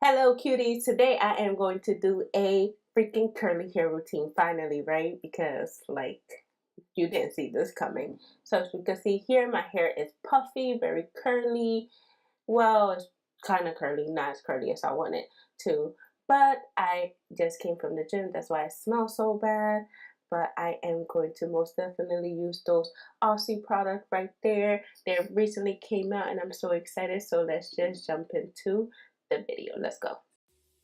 Hello cuties, today I am going to do a freaking curly hair routine finally, right? Because you didn't see this coming. So as you can see here, my hair is puffy, very curly. Well, it's kind of curly, not as curly as I want it to. But I just came from the gym, that's why it smells so bad. But I am going to most definitely use those Aussie products right there. They recently came out and I'm so excited. So let's just jump into the video. Let's go.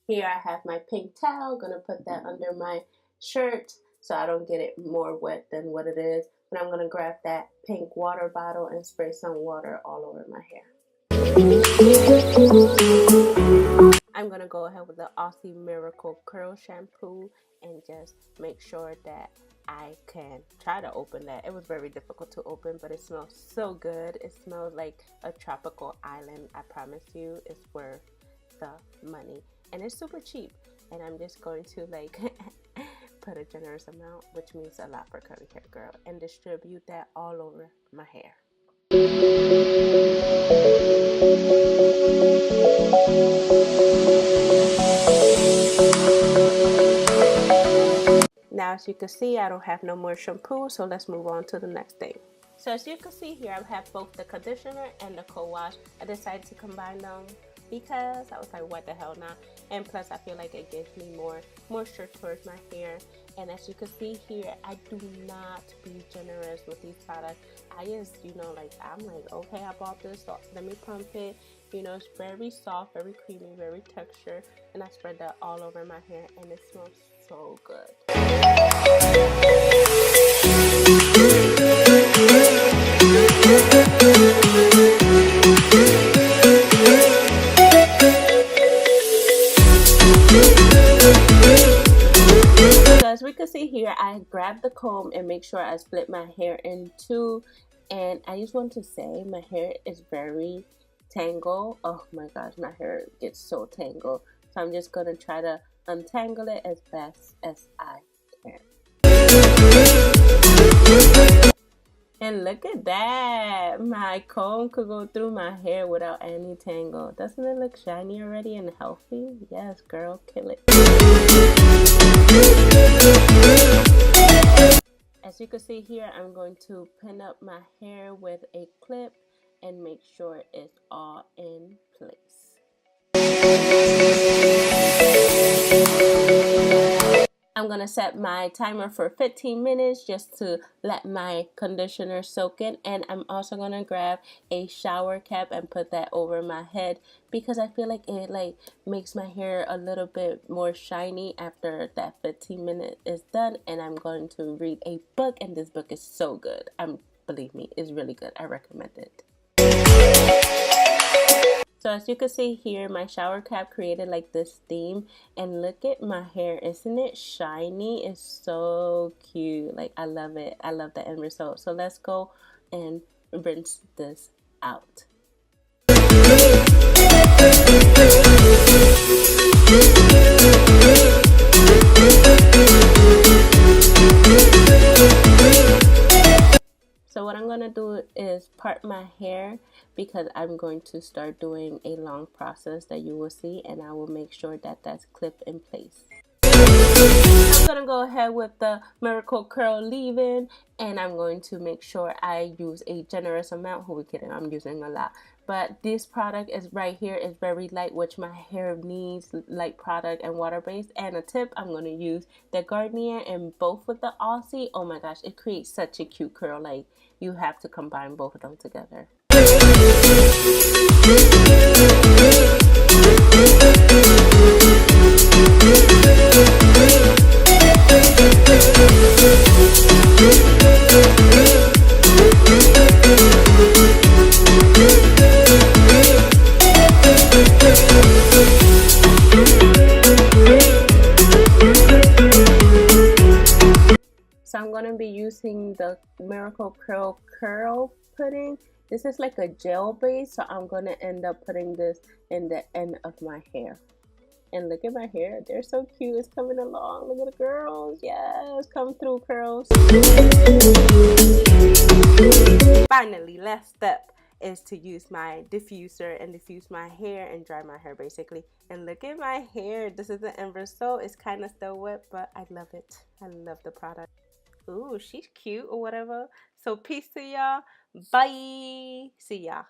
Here I have my pink towel. Gonna put that under my shirt so I don't get it more wet than what it is. And I'm gonna grab that pink water bottle and spray some water all over my hair. I'm gonna go ahead with the Aussie Miracle Curl Shampoo and just make sure that I can try to open that. It was very difficult to open, but it smells so good. It smells like a tropical island. I promise you, it's worth the money. And it's super cheap. And I'm just going to put a generous amount, which means a lot for curly hair girl, and distribute that all over my hair. Now as you can see, I don't have no more shampoo, so let's move on to the next thing. So as you can see here, I have both the conditioner and the co-wash. I decided to combine them because I was like, what the hell not? And plus I feel like it gives me more moisture towards my hair. And as you can see here, I do not be generous with these products. I just, I'm like, okay, I bought this, so let me pump it. It's very soft, very creamy, very textured. And I spread that all over my hair and it smells so good. As we can see here, I grabbed the comb and make sure I split my hair in two. And I just want to say my hair is very tangled. Oh my gosh, my hair gets so tangled. So I'm just going to try to untangle it as best as I can. And look at that. My comb could go through my hair without any tangle. Doesn't it look shiny already and healthy? Yes, girl, kill it. As you can see here, I'm going to pin up my hair with a clip and make sure it's all in place. I'm going to set my timer for 15 minutes just to let my conditioner soak in. And I'm also going to grab a shower cap and put that over my head because I feel like it makes my hair a little bit more shiny after that 15 minutes is done. And I'm going to read a book, and this book is so good. Believe me, it's really good. I recommend it. So as you can see here, my shower cap created like this theme, and look at my hair. Isn't it shiny? It's so cute. I love it. I love the end result. So let's go and rinse this out. So what I'm going to do is part my hair because I'm going to start doing a long process that you will see, and I will make sure that that's clipped in place. I'm going to go ahead with the Miracle Curl leave-in, and I'm going to make sure I use a generous amount. Who are we kidding? I'm using a lot. But this product is right here is very light, which my hair needs light product and water-based. And a tip, I'm going to use the Garnier and both with the Aussie. Oh my gosh, it creates such a cute curl. You have to combine both of them together. So I'm going to be using the Miracle Curl pudding. This is like a gel base, so I'm going to end up putting this in the end of my hair. And look at my hair. They're so cute. It's coming along. Look at the girls. Yes, come through, curls. Finally, last step is to use my diffuser and diffuse my hair and dry my hair basically. And look at my hair. This is the end result. It's kind of still wet, but I love it. I love the product. Ooh, she's cute or whatever. So peace to y'all. Bye. See y'all.